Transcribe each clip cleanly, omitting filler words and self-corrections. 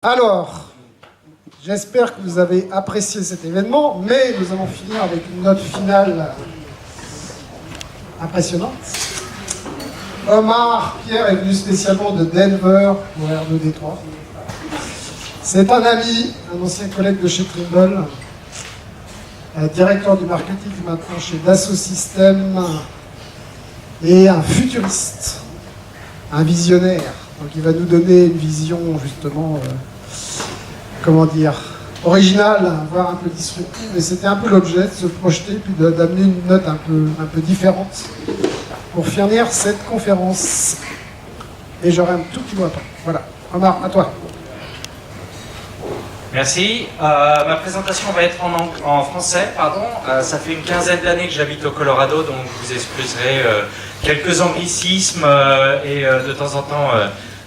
Alors, j'espère que vous avez apprécié cet événement, mais nous allons finir avec une note finale impressionnante. Omar Pierre est venu spécialement de Denver pour R2D3. C'est un ami, un ancien collègue de chez Trimble, directeur du marketing maintenant chez Dassault Systèmes, et un futuriste, un visionnaire. Donc il va nous donner une vision justement, comment dire, originale, voire un peu disruptive. Et c'était un peu l'objet de se projeter, puis d'amener une note un peu différente pour finir cette conférence. Et j'aurai un tout petit mot à toi. Voilà. Omar, à toi. Merci. Ma présentation va être en français, pardon. Ça fait une quinzaine d'années que j'habite au Colorado, donc vous excuserez quelques anglicismes et de temps en temps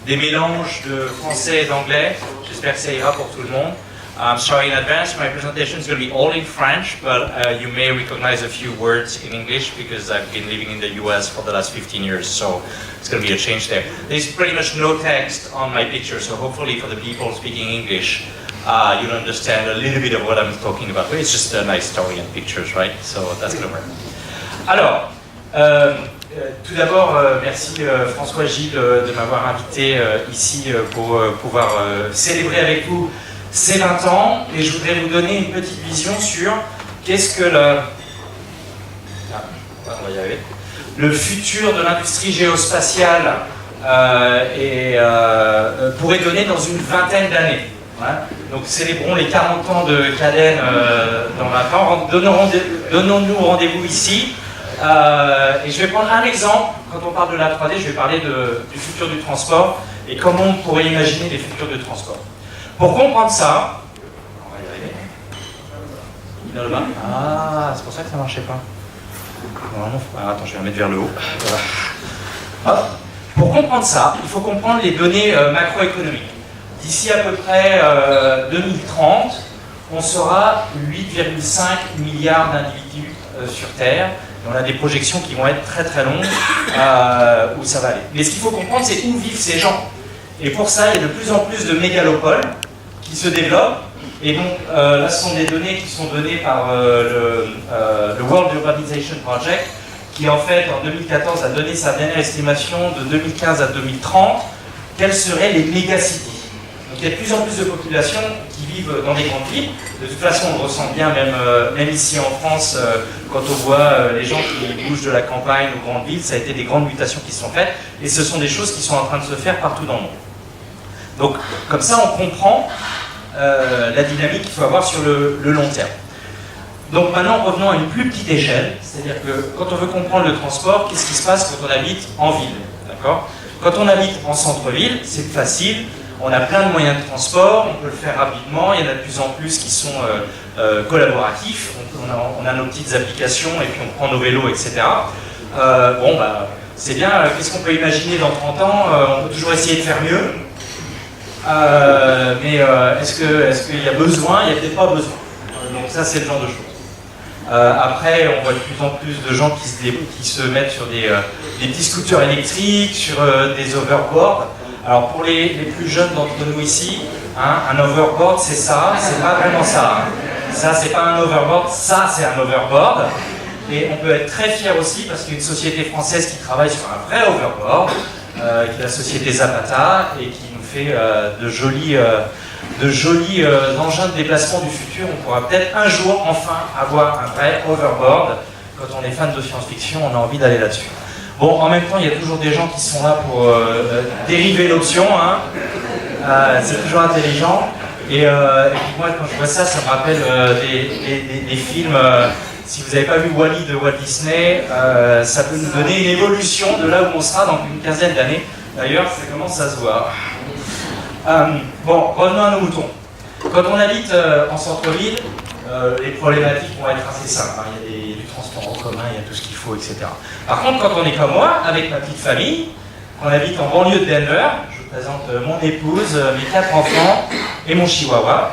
des mélanges de français et d'anglais. J'espère que ça ira pour tout le monde. I'm sorry in advance, my presentation is going to be all in French, but you may recognize a few words in English because I've been living in the US for the last 15 years, so it's going to be a change there. There's pretty much no text on my picture, so hopefully for the people speaking English, you'll understand a little bit of what I'm talking about. But it's just a nice story and pictures, right? So that's going to work. Alors, tout d'abord, merci François Gilles de m'avoir invité ici pour pouvoir célébrer avec vous ces 20 ans. Et je voudrais vous donner une petite vision sur qu'est-ce que le futur de l'industrie géospatiale pourrait donner dans une vingtaine d'années. Ouais. Donc célébrons les 40 ans de Cadenne dans 20 ans. Donnons-nous rendez-vous ici. Et je vais prendre un exemple. Quand on parle de la 3D, je vais parler du futur du transport et comment on pourrait imaginer les futurs du transport. Pour comprendre ça, on va y arriver. Il est là le bas. Ah, c'est pour ça que ça ne marchait pas. Attends, je vais la mettre vers le haut. Voilà. Hop. Pour comprendre ça, il faut comprendre les données macroéconomiques. D'ici à peu près 2030, on sera 8,5 milliards d'individus sur Terre. Et on a des projections qui vont être très très longues où ça va aller. Mais ce qu'il faut comprendre, c'est où vivent ces gens. Et pour ça, il y a de plus en plus de mégalopoles qui se développent. Et donc là, ce sont des données qui sont données par le World Urbanization Project, qui en fait, en 2014, a donné sa dernière estimation de 2015 à 2030. Quelles seraient les mégacities? Donc il y a de plus en plus de populations qui vivent dans des grandes villes. De toute façon, on le ressent bien, même ici en France, quand on voit les gens qui bougent de la campagne aux grandes villes, ça a été des grandes mutations qui se sont faites, et ce sont des choses qui sont en train de se faire partout dans le monde. Donc, comme ça, on comprend la dynamique qu'il faut avoir sur le long terme. Donc maintenant, revenons à une plus petite échelle, c'est-à-dire que quand on veut comprendre le transport, qu'est-ce qui se passe quand on habite en ville, d'accord ? Quand on habite en centre-ville, c'est facile. On a plein de moyens de transport, on peut le faire rapidement, il y en a de plus en plus qui sont collaboratifs, on a nos petites applications et puis on prend nos vélos, etc. C'est bien, qu'est-ce qu'on peut imaginer dans 30 ans? On peut toujours essayer de faire mieux, mais est-ce qu'il y a besoin? Il n'y a peut-être pas besoin. Donc ça, c'est le genre de choses. Après, on voit de plus en plus de gens qui se mettent sur des petits scooters électriques, sur des overboards. Alors pour les plus jeunes d'entre nous ici, hein, un overboard c'est ça, c'est pas vraiment ça. Hein. Ça c'est pas un overboard, ça c'est un overboard. Et on peut être très fier aussi parce qu'il y a une société française qui travaille sur un vrai overboard, qui est la société Zapata, et qui nous fait de jolis engins de déplacement du futur. On pourra peut-être un jour enfin avoir un vrai overboard. Quand on est fan de science-fiction, on a envie d'aller là-dessus. Bon, en même temps, il y a toujours des gens qui sont là pour dériver l'option, hein. C'est toujours intelligent. Et puis moi, quand je vois ça, ça me rappelle des films. Si vous n'avez pas vu Wall-E de Walt Disney, ça peut nous donner une évolution de là où on sera dans une quinzaine d'années. D'ailleurs, ça commence à se voir. Bon, revenons à nos moutons. Quand on habite en centre-ville, les problématiques vont être assez simples. Hein. Il y a du transport en commun, il y a tout ce qu'il faut, etc. Par contre, quand on est comme moi, avec ma petite famille, qu'on habite en banlieue de Denver, je vous présente mon épouse, mes 4 enfants et mon chihuahua.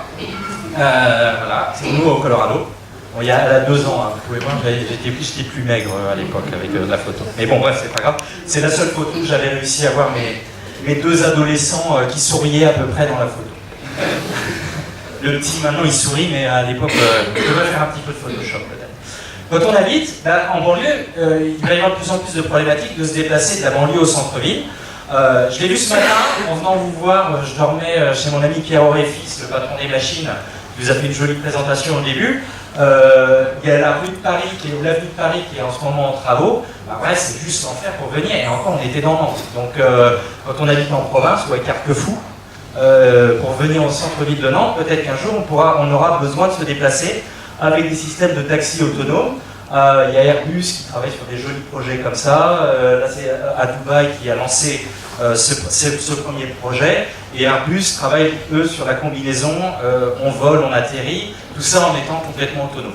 Voilà, c'est nous au Colorado. Bon, elle a 2 ans, hein. Vous pouvez voir, j'étais plus maigre à l'époque avec la photo. Mais bon, bref, c'est pas grave. C'est la seule photo que j'avais réussi à voir mes 2 adolescents qui souriaient à peu près dans la photo. le petit maintenant il sourit, mais à l'époque il devait faire un petit peu de Photoshop peut-être. Quand on habite en banlieue, il va y avoir de plus en plus de problématiques de se déplacer de la banlieue au centre-ville. Je l'ai vu ce matin en venant vous voir, je dormais chez mon ami Pierre Auréfils, le patron des machines, qui vous a fait une jolie présentation au début. Il y a la rue de Paris, ou l'avenue de Paris qui est en ce moment en travaux. Ouais, c'est juste l'enfer pour venir, et encore on était dans Nantes. Donc quand on habite en province ou à Carquefou, pour venir au centre-ville de Nantes, peut-être qu'un jour on aura besoin de se déplacer avec des systèmes de taxis autonomes. Il y a Airbus qui travaille sur des jolis projets comme ça. Là, c'est à Dubaï qui a lancé ce premier projet. Et Airbus travaille, eux, sur la combinaison. On vole, on atterrit, tout ça en étant complètement autonome.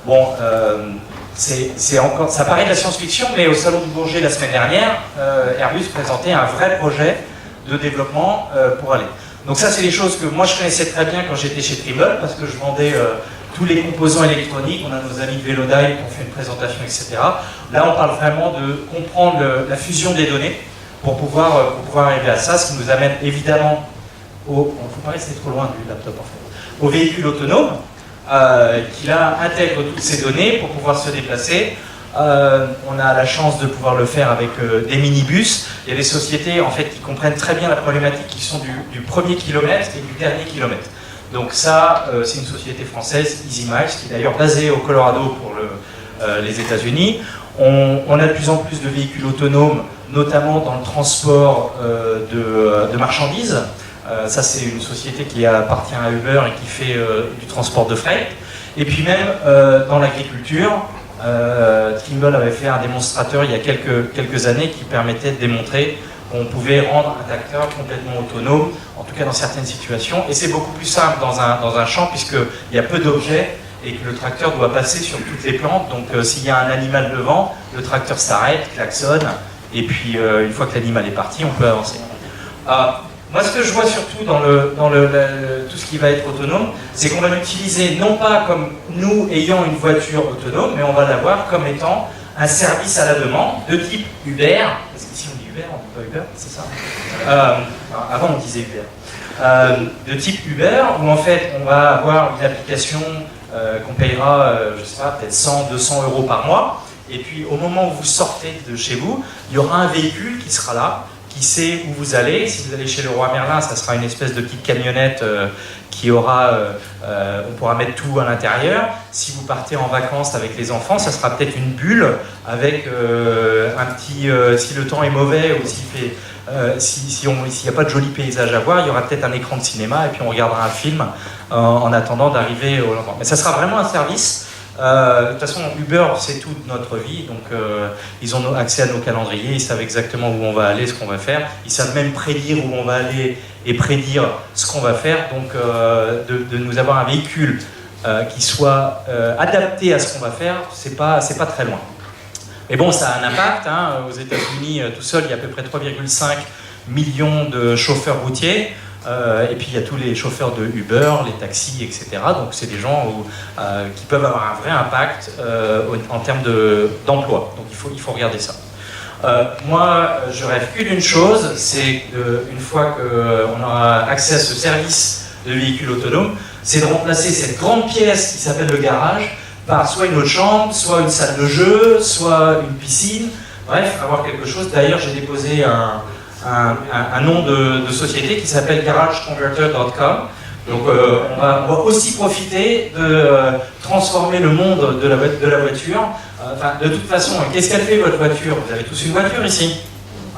Bon, ça paraît de la science-fiction, mais au Salon du Bourget la semaine dernière, Airbus présentait un vrai projet de développement pour aller. Donc ça, c'est des choses que moi je connaissais très bien quand j'étais chez Trimble, parce que je vendais tous les composants électroniques. On a nos amis de Velodyne qui ont fait une présentation, etc. Là, on parle vraiment de comprendre la fusion des données pour pouvoir arriver à ça, ce qui nous amène évidemment il ne faut pas rester trop loin du laptop en fait, au véhicule autonome qui là intègre toutes ces données pour pouvoir se déplacer. On a la chance de pouvoir le faire avec des minibus. Il y a des sociétés en fait qui comprennent très bien la problématique, qui sont du premier kilomètre et du dernier kilomètre. Donc ça, c'est une société française, EasyMiles, qui est d'ailleurs basée au Colorado pour les États-Unis. On a de plus en plus de véhicules autonomes, notamment dans le transport de marchandises. Ça, c'est une société qui appartient à Uber et qui fait du transport de fret. Et puis même dans l'agriculture, Trimble avait fait un démonstrateur il y a quelques années qui permettait de démontrer qu'on pouvait rendre un tracteur complètement autonome, en tout cas dans certaines situations. Et c'est beaucoup plus simple dans un champ, puisqu'il y a peu d'objets et que le tracteur doit passer sur toutes les plantes. Donc s'il y a un animal devant, le tracteur s'arrête, klaxonne, et puis une fois que l'animal est parti, on peut avancer. Moi, ce que je vois surtout dans tout ce qui va être autonome, c'est qu'on va l'utiliser non pas comme nous ayant une voiture autonome, mais on va l'avoir comme étant un service à la demande de type Uber. Parce qu'ici on dit Uber, on ne dit pas Uber, c'est ça. Avant on disait Uber. De type Uber, où en fait on va avoir une application qu'on payera, je sais pas, peut-être 100, 200 euros par mois. Et puis au moment où vous sortez de chez vous, il y aura un véhicule qui sera là, qui sait où vous allez. Si vous allez chez Leroy Merlin, ça sera une espèce de petite camionnette qui aura, on pourra mettre tout à l'intérieur. Si vous partez en vacances avec les enfants, ça sera peut-être une bulle avec un petit, si le temps est mauvais ou s'il n'y a pas de jolis paysages à voir, il y aura peut-être un écran de cinéma et puis on regardera un film en attendant d'arriver au lendemain. Mais ça sera vraiment un service. De toute façon, Uber, c'est toute notre vie, donc ils ont accès à nos calendriers, ils savent exactement où on va aller, ce qu'on va faire, ils savent même prédire où on va aller et prédire ce qu'on va faire, donc de nous avoir un véhicule qui soit adapté à ce qu'on va faire, c'est pas très loin. Mais bon, ça a un impact, hein. Aux États-Unis, tout seul, il y a à peu près 3,5 millions de chauffeurs routiers. Et puis il y a tous les chauffeurs de Uber, les taxis, etc. Donc c'est des gens qui peuvent avoir un vrai impact en termes d'emploi. Donc il faut regarder ça. Moi, je rêve que d'une chose, c'est qu'une fois qu'on aura accès à ce service de véhicule autonome, c'est de remplacer cette grande pièce qui s'appelle le garage par soit une autre chambre, soit une salle de jeu, soit une piscine. Bref, avoir quelque chose. D'ailleurs, j'ai déposé un nom de société qui s'appelle garageconverter.com. Donc on va aussi profiter de transformer le monde de la voiture. De toute façon, qu'est-ce qu'elle fait votre voiture? Vous avez tous une voiture ici,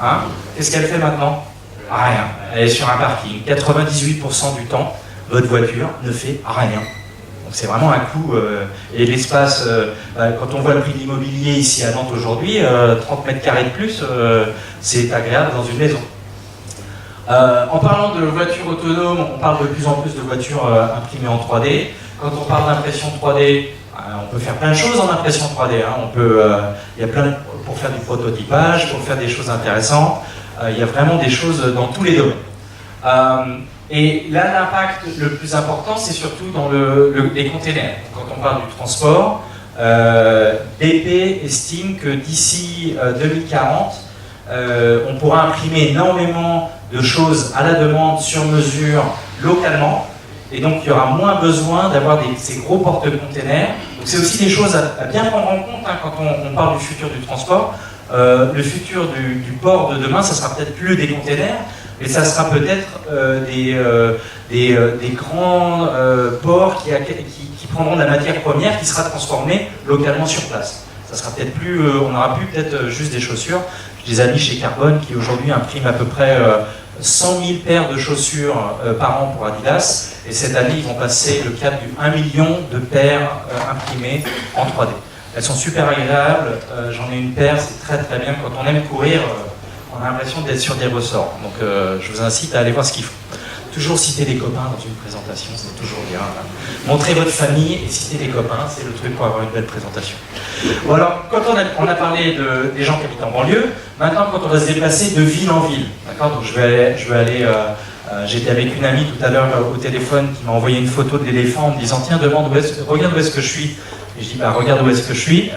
hein? Qu'est-ce qu'elle fait maintenant? Rien. Elle est sur un parking. 98% du temps, votre voiture ne fait rien. Donc c'est vraiment un coût. Et l'espace, quand on voit le prix de l'immobilier ici à Nantes aujourd'hui, 30 mètres carrés de plus, c'est agréable dans une maison. En parlant de voitures autonomes, on parle de plus en plus de voitures imprimées en 3D. Quand on parle d'impression 3D, on peut faire plein de choses en impression 3D. Hein. Il y a plein pour faire du prototypage, pour faire des choses intéressantes. Il y a vraiment des choses dans tous les domaines. Et là, l'impact le plus important, c'est surtout dans les containers. Quand on parle du transport, BP estime que d'ici 2040, on pourra imprimer énormément de choses à la demande, sur mesure, localement, et donc il y aura moins besoin d'avoir ces gros porte-containers. Donc c'est aussi des choses à bien prendre en compte hein, quand on parle du futur du transport. Le futur du port de demain, ça sera peut-être plus des containers, mais ça sera peut-être des grands ports qui prendront de la matière première qui sera transformée localement sur place. Ça sera peut-être plus, on n'aura plus peut-être juste des chaussures. J'ai des amis chez Carbone qui aujourd'hui impriment à peu près 100 000 paires de chaussures par an pour Adidas, et cette année ils vont passer le cap du 1 million de paires imprimées en 3D. Elles sont super agréables, j'en ai une paire, c'est très très bien. Quand on aime courir, on a l'impression d'être sur des ressorts. Donc je vous incite à aller voir ce qu'ils font. Toujours citer des copains dans une présentation, c'est toujours bien. Montrez votre famille et citer des copains, c'est le truc pour avoir une belle présentation. Bon alors, quand on a parlé des gens qui habitent en banlieue, maintenant quand on va se déplacer de ville en ville, d'accord, donc je vais aller j'étais avec une amie tout à l'heure au téléphone qui m'a envoyé une photo de l'éléphant en me disant tiens, regarde où est-ce que je suis. Et je dis bah regarde où est-ce que je suis.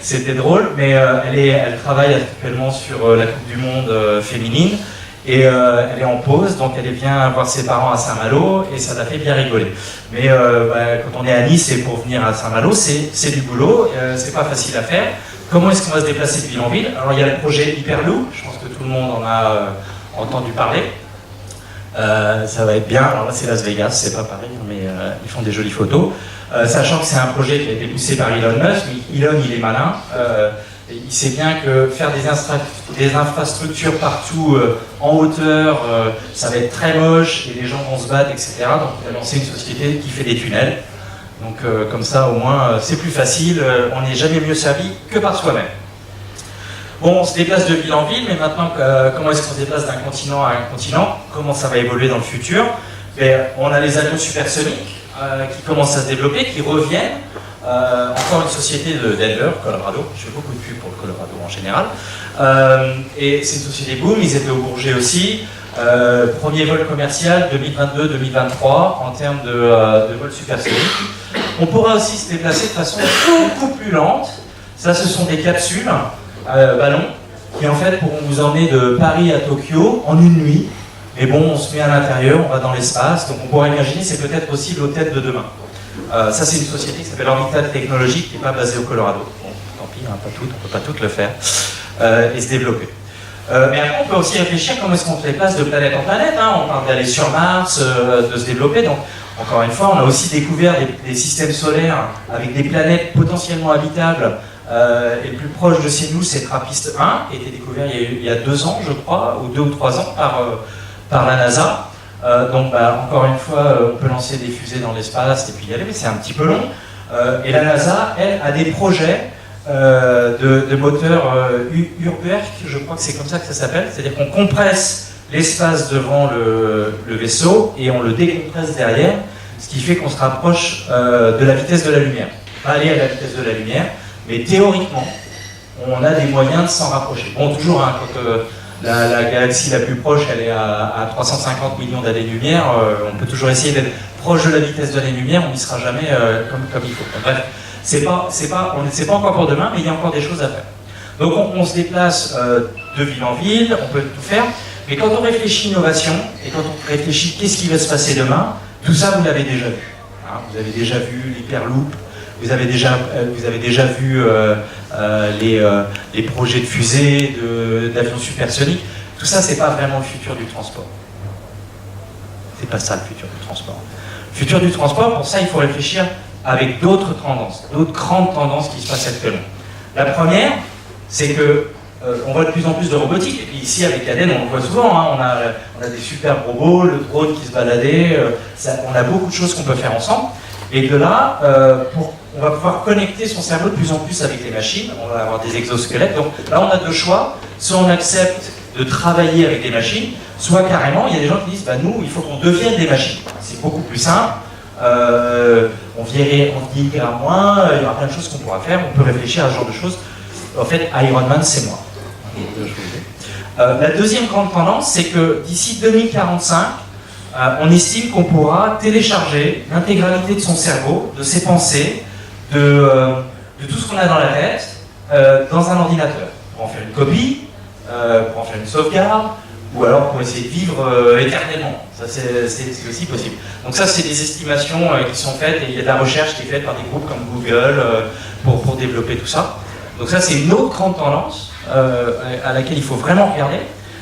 C'était drôle, mais elle travaille actuellement sur la Coupe du Monde féminine. Et elle est en pause, donc elle vient voir ses parents à Saint-Malo et ça l'a fait bien rigoler. Mais quand on est à Nice et pour venir à Saint-Malo, c'est du boulot, c'est pas facile à faire. Comment est-ce qu'on va se déplacer de ville en ville? Alors il y a le projet Hyperloop, je pense que tout le monde en a entendu parler. Ça va être bien, alors là c'est Las Vegas, c'est pas pareil, mais ils font des jolies photos. Sachant que c'est un projet qui a été poussé par Elon Musk, mais Elon il est malin. Il sait bien que faire des infrastructures partout en hauteur, ça va être très moche et les gens vont se battre, etc. Donc il a lancé une société qui fait des tunnels. Donc comme ça au moins c'est plus facile, on n'est jamais mieux servi que par soi-même. Bon, on se déplace de ville en ville, mais maintenant comment est-ce qu'on se déplace d'un continent à un continent? Comment ça va évoluer dans le futur? On a les avions supersoniques qui commencent à se développer, qui reviennent. Encore une société de Denver, Colorado, je fais beaucoup de pub pour le Colorado en général, et c'est une société boom, ils étaient au Bourget aussi, premier vol commercial 2022-2023 en termes de vol supersonique. On pourra aussi se déplacer de façon beaucoup plus lente, ça ce sont des capsules ballons qui en fait pourront vous emmener de Paris à Tokyo en une nuit, mais bon on se met à l'intérieur, on va dans l'espace, donc on pourra imaginer c'est peut-être aussi l'hôtel de demain. Ça c'est une société qui s'appelle Orbital Technologies qui n'est pas basée au Colorado. Bon, tant pis, hein, on ne peut pas toutes le faire et se développer. Mais après on peut aussi réfléchir comment est-ce qu'on se déplace de planète en planète. Hein. On parle d'aller sur Mars, de se développer. Donc encore une fois, on a aussi découvert des systèmes solaires avec des planètes potentiellement habitables. Et le plus proche de chez nous, c'est TRAPPIST 1, qui a été découvert il y a 2 ans, je crois, ou 2 ou 3 ans par la NASA. Donc encore une fois, on peut lancer des fusées dans l'espace et puis y aller, mais c'est un petit peu long. Et la NASA, elle, a des projets de moteurs Urberk, je crois que c'est comme ça que ça s'appelle, c'est-à-dire qu'on compresse l'espace devant le vaisseau et on le décompresse derrière, ce qui fait qu'on se rapproche de la vitesse de la lumière. Pas aller à la vitesse de la lumière, mais théoriquement, on a des moyens de s'en rapprocher. Bon, toujours, hein, quand la galaxie la plus proche, elle est à 350 millions d'années-lumière, on peut toujours essayer d'être proche de la vitesse de la lumière, on n'y sera jamais comme il faut. Bref, on ne sait pas encore pour demain, mais il y a encore des choses à faire. Donc on se déplace de ville en ville, on peut tout faire, mais quand on réfléchit innovation, et quand on réfléchit qu'est-ce qui va se passer demain, tout ça vous l'avez déjà vu. Hein, vous avez déjà vu l'Hyperloop, vous avez déjà vu les projets de fusées, d'avions supersoniques. Tout ça, c'est pas vraiment le futur du transport. C'est pas ça le futur du transport. Le futur du transport, pour ça, il faut réfléchir avec d'autres tendances, d'autres grandes tendances qui se passent actuellement. La première, c'est que on voit de plus en plus de robotique. Et puis ici, avec Aden, on le voit souvent. Hein, on a des super robots, le drone qui se baladait. On a beaucoup de choses qu'on peut faire ensemble. Et de là, on va pouvoir connecter son cerveau de plus en plus avec les machines. On va avoir des exosquelettes. Donc là, on a 2 choix. Soit on accepte de travailler avec des machines, soit carrément, il y a des gens qui disent bah, nous, il faut qu'on devienne des machines. C'est beaucoup plus simple. On vieillira moins. Il y aura plein de choses qu'on pourra faire. On peut réfléchir à ce genre de choses. En fait, Iron Man, c'est moi. La deuxième grande tendance, c'est que d'ici 2045, on estime qu'on pourra télécharger l'intégralité de son cerveau, de ses pensées, de tout ce qu'on a dans la tête, dans un ordinateur. Pour en faire une copie, pour en faire une sauvegarde, ou alors pour essayer de vivre éternellement. Ça, c'est aussi possible. Donc ça, c'est des estimations qui sont faites, et il y a de la recherche qui est faite par des groupes comme Google pour développer tout ça. Donc ça, c'est une autre grande tendance à laquelle il faut vraiment regarder.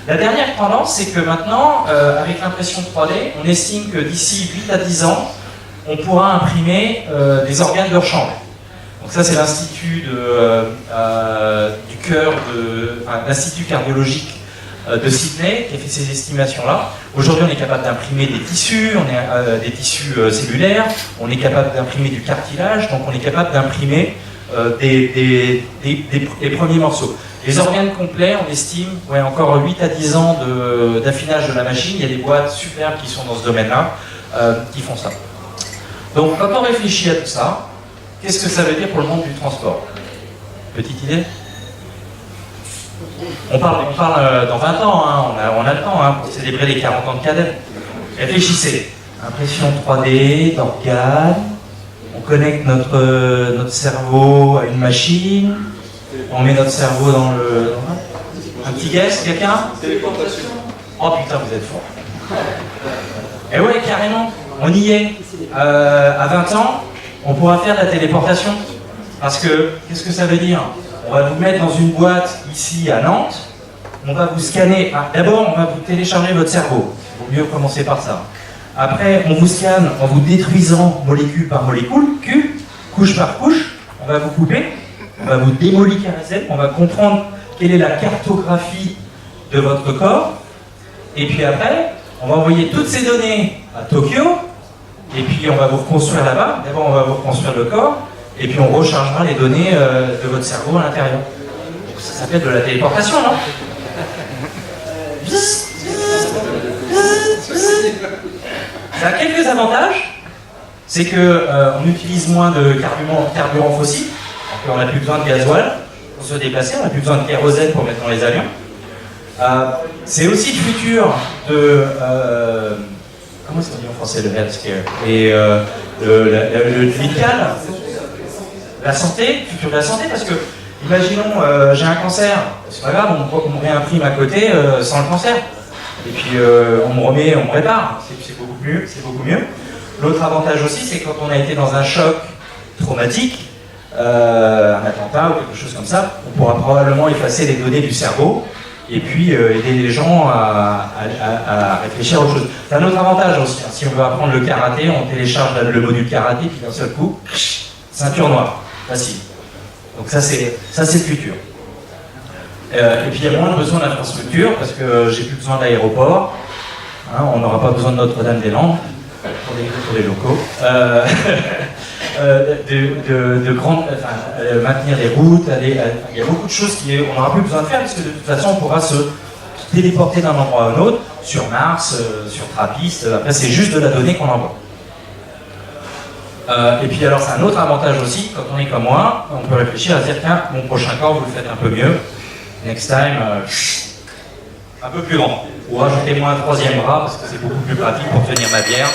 La dernière tendance, c'est que maintenant, avec l'impression 3D, on estime que d'ici 8 à 10 ans, on pourra imprimer des organes de rechange. Donc ça, c'est l'Institut du cœur, l'Institut cardiologique de Sydney qui a fait ces estimations-là. Aujourd'hui, on est capable d'imprimer des tissus, des tissus cellulaires, on est capable d'imprimer du cartilage, donc on est capable d'imprimer des premiers morceaux. Les organes complets, on estime, encore 8 à 10 ans d'affinage de la machine. Il y a des boîtes superbes qui sont dans ce domaine-là, qui font ça. Donc, quand on réfléchit à tout ça, qu'est-ce que ça veut dire pour le monde du transport? Petite idée? On parle dans 20 ans, hein, on a le temps pour célébrer les 40 ans de Cadden. Réfléchissez. Impression 3D, d'organes, on connecte notre cerveau à une machine, on met notre cerveau dans le... Un petit guess, quelqu'un? Téléportation. Oh putain, vous êtes fort. Eh ouais, carrément, on y est. À 20 ans, on pourra faire de la téléportation. Parce que, qu'est-ce que ça veut dire? On va vous mettre dans une boîte ici à Nantes, on va vous scanner. D'abord, on va vous télécharger votre cerveau. Il vaut mieux commencer par ça. Après, on vous scanne en vous détruisant molécule par molécule, couche par couche. On va vous couper, on va vous démoléculariser, on va comprendre quelle est la cartographie de votre corps. Et puis après, on va envoyer toutes ces données à Tokyo. Et puis on va vous reconstruire là-bas. D'abord, on va vous reconstruire le corps. Et puis on rechargera les données de votre cerveau à l'intérieur. Ça s'appelle de la téléportation, non? Ça a quelques avantages. C'est qu'on utilise moins de carburant fossile. On n'a plus besoin de gasoil pour se déplacer. On n'a plus besoin de kérosène pour mettre dans les avions. C'est aussi le futur de... comment est-ce qu'on dit en français, le healthcare? Et le médical. La santé, le futur de la santé, parce que, imaginons, j'ai un cancer, c'est pas grave, on me réimprime à côté sans le cancer. Et puis on me répare, c'est beaucoup mieux. L'autre avantage aussi, c'est quand on a été dans un choc traumatique, un attentat ou quelque chose comme ça, on pourra probablement effacer les données du cerveau et puis aider les gens à réfléchir à autre chose. C'est un autre avantage aussi, hein. Si on veut apprendre le karaté, on télécharge le module karaté, puis d'un seul coup, ceinture noire. Facile. Donc ça c'est le futur. Et puis il y a moins besoin d'infrastructure parce que j'ai plus besoin d'aéroport. Hein, on n'aura pas besoin de Notre-Dame-des-Landes pour les locaux. Maintenir les routes. Il y a beaucoup de choses qu'on n'aura plus besoin de faire parce que de toute façon on pourra se téléporter d'un endroit à un autre, sur Mars, sur Trappist. Après c'est juste de la donnée qu'on envoie. Et puis alors c'est un autre avantage aussi, quand on est comme moi, on peut réfléchir à dire tiens, mon prochain corps vous le faites un peu mieux, next time, un peu plus grand. Ou rajoutez-moi un troisième bras parce que c'est beaucoup plus pratique pour tenir ma bière.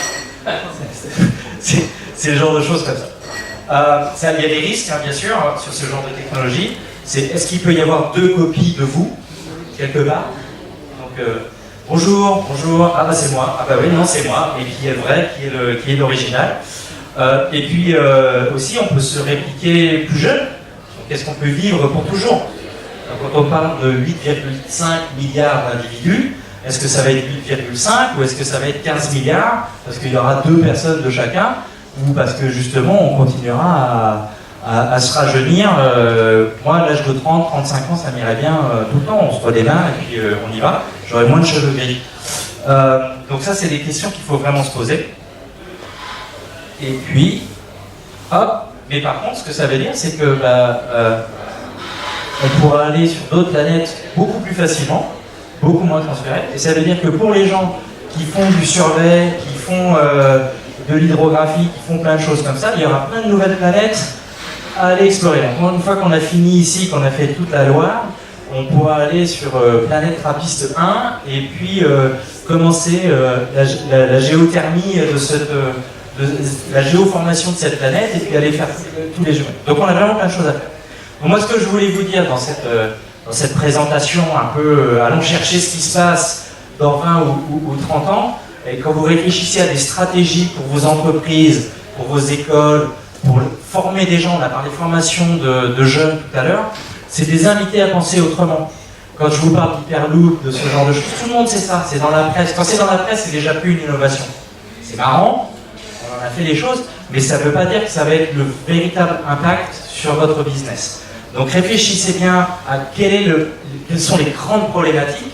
C'est le genre de choses comme ça. Il y a des risques hein, bien sûr sur ce genre de technologie. Est-ce qu'il peut y avoir deux copies de vous, quelque part? Donc bonjour, ah bah c'est moi, ah bah oui, non c'est moi, et qui est le vrai, qui est l'original. Et puis aussi, on peut se répliquer plus jeune. Qu'est-ce qu'on peut vivre pour toujours? Quand on parle de 8,5 milliards d'individus, est-ce que ça va être 8,5 ou est-ce que ça va être 15 milliards? Parce qu'il y aura 2 personnes de chacun, ou parce que justement on continuera à se rajeunir. Moi, à l'âge de 30, 35 ans, ça m'irait bien tout le temps. On se redémarre et puis on y va. J'aurai moins de cheveux gris. Donc ça, c'est des questions qu'il faut vraiment se poser. Et puis, hop, mais par contre, ce que ça veut dire, c'est que on pourra aller sur d'autres planètes beaucoup plus facilement, beaucoup moins transférées. Et ça veut dire que pour les gens qui font du survey, qui font de l'hydrographie, qui font plein de choses comme ça, il y aura plein de nouvelles planètes à aller explorer. Donc, une fois qu'on a fini ici, qu'on a fait toute la Loire, on pourra aller sur planète Trappist 1 et puis commencer la géothermie de la géoformation de cette planète et puis aller faire tous les jours. Donc on a vraiment plein de choses à faire. Donc moi ce que je voulais vous dire dans cette présentation un peu allons chercher ce qui se passe dans 20 ou 30 ans, et quand vous réfléchissez à des stratégies pour vos entreprises, pour vos écoles, pour former des gens, on a parlé formation de jeunes tout à l'heure, c'est des invités à penser autrement. Quand je vous parle d'Hyperloop, de ce genre de choses, tout le monde sait ça, c'est dans la presse. Quand c'est dans la presse, c'est déjà plus une innovation. C'est marrant, on a fait les choses, mais ça ne veut pas dire que ça va être le véritable impact sur votre business. Donc réfléchissez bien à quelles sont les grandes problématiques,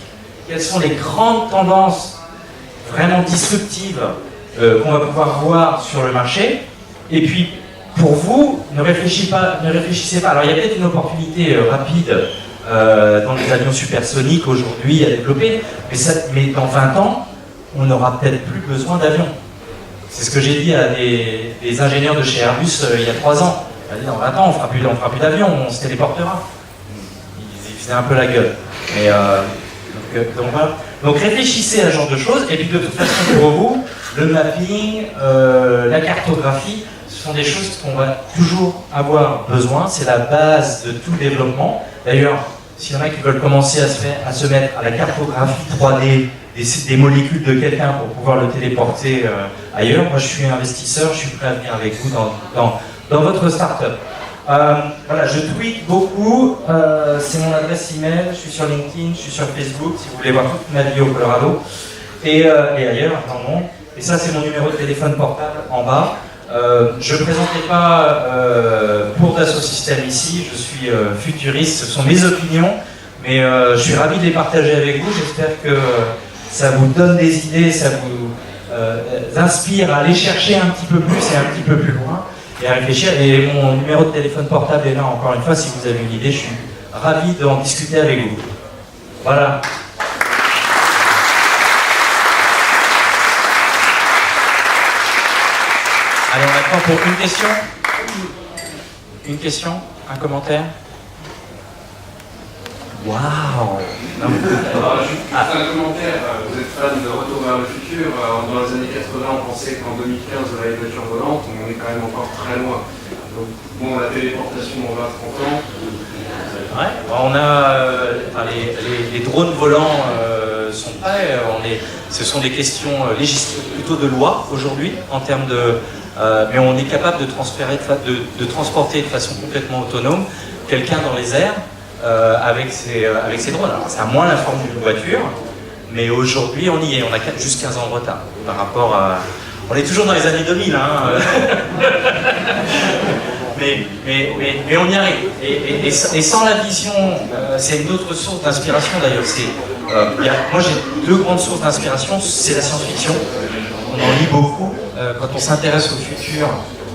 quelles sont les grandes tendances vraiment disruptives qu'on va pouvoir voir sur le marché. Et puis, pour vous, ne réfléchissez pas. Alors il y a peut-être une opportunité rapide dans les avions supersoniques aujourd'hui à développer, mais dans 20 ans, on n'aura peut-être plus besoin d'avions. C'est ce que j'ai dit à des ingénieurs de chez Airbus il y a 3 ans. Dans 20 ans, on fera plus d'avions, on se téléportera. Ils faisaient un peu la gueule. Mais, voilà. Donc réfléchissez à ce genre de choses, et puis de toute façon pour vous, le mapping, la cartographie, ce sont des choses qu'on va toujours avoir besoin, c'est la base de tout développement. D'ailleurs, s'il y en a qui veulent commencer à se mettre à la cartographie 3D des molécules de quelqu'un pour pouvoir le téléporter ailleurs, moi je suis investisseur, je suis prêt à venir avec vous dans votre start-up. Voilà, je tweet beaucoup, c'est mon adresse email, je suis sur LinkedIn, je suis sur Facebook, si vous voulez voir toute ma vie au Colorado, et ailleurs, dans le monde. Et ça, c'est mon numéro de téléphone portable en bas. Je ne présentais pas pour Dassault Systèmes ici, je suis futuriste, ce sont mes opinions, mais je suis ravi de les partager avec vous. J'espère que ça vous donne des idées, ça vous inspire à aller chercher un petit peu plus et un petit peu plus loin, et à réfléchir. Et mon numéro de téléphone portable est là, encore une fois, si vous avez une idée, je suis ravi d'en discuter avec vous. Voilà. Allez, on a le temps pour une question. Une question, un commentaire. Waouh! Juste un commentaire, vous êtes fan de Retour vers le futur. Dans les années 80, on pensait qu'en 2015, on avait une voiture volante, on est quand même encore très loin. Donc, bon, la téléportation dans 20-30 ans. Ouais, on a les drones volants sont prêts. Ce sont des questions plutôt de loi aujourd'hui en termes de. Mais on est capable de transporter de façon complètement autonome quelqu'un dans les airs avec ces drones. Alors ça a moins la forme d'une voiture, mais aujourd'hui on y est, on a juste 15 ans de retard par rapport à... On est toujours dans les années 2000, hein. mais on y arrive. Et sans la vision, c'est une autre source d'inspiration d'ailleurs. Moi j'ai 2 grandes sources d'inspiration, c'est la science-fiction. On en lit beaucoup. Quand on s'intéresse au futur,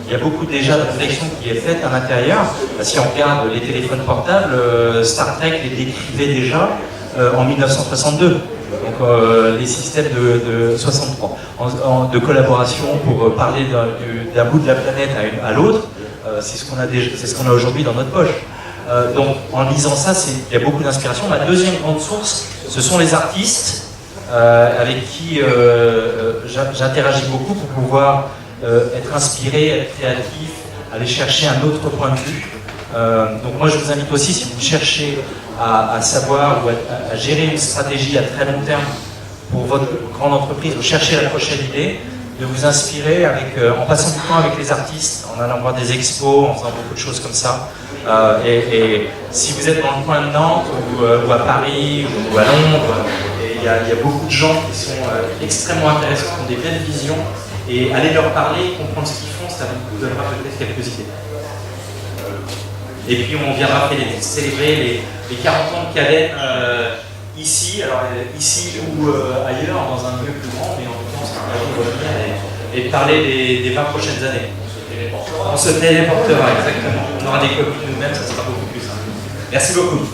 il y a beaucoup déjà de réflexion qui est faite à l'intérieur. Si on regarde les téléphones portables, Star Trek les décrivait déjà en 1962. Donc les systèmes de 63, de collaboration pour parler d'un bout de la planète à l'autre, c'est ce qu'on a aujourd'hui dans notre poche. Donc en lisant ça, il y a beaucoup d'inspiration. Ma deuxième grande source, ce sont les artistes. Avec qui j'interagis beaucoup pour pouvoir être inspiré, être créatif, aller chercher un autre point de vue. Donc moi je vous invite aussi, si vous cherchez à savoir ou à gérer une stratégie à très long terme pour votre grande entreprise, vous cherchez la prochaine idée, de vous inspirer en passant du temps avec les artistes, en allant voir des expos, en faisant beaucoup de choses comme ça. Et si vous êtes dans le coin de Nantes ou à Paris ou à Londres, il y a beaucoup de gens qui sont extrêmement intéressants, qui ont des belles visions, et aller leur parler, comprendre ce qu'ils font, ça vous donnera peut-être quelques idées. Et puis on viendra célébrer les 40 ans de Cadenne ici ou ailleurs, dans un lieu plus grand, mais en tout cas on sera ravis de revenir et parler des 20 prochaines années. On se téléportera, exactement. On aura des copies nous-mêmes, ça sera beaucoup plus simple. Merci beaucoup.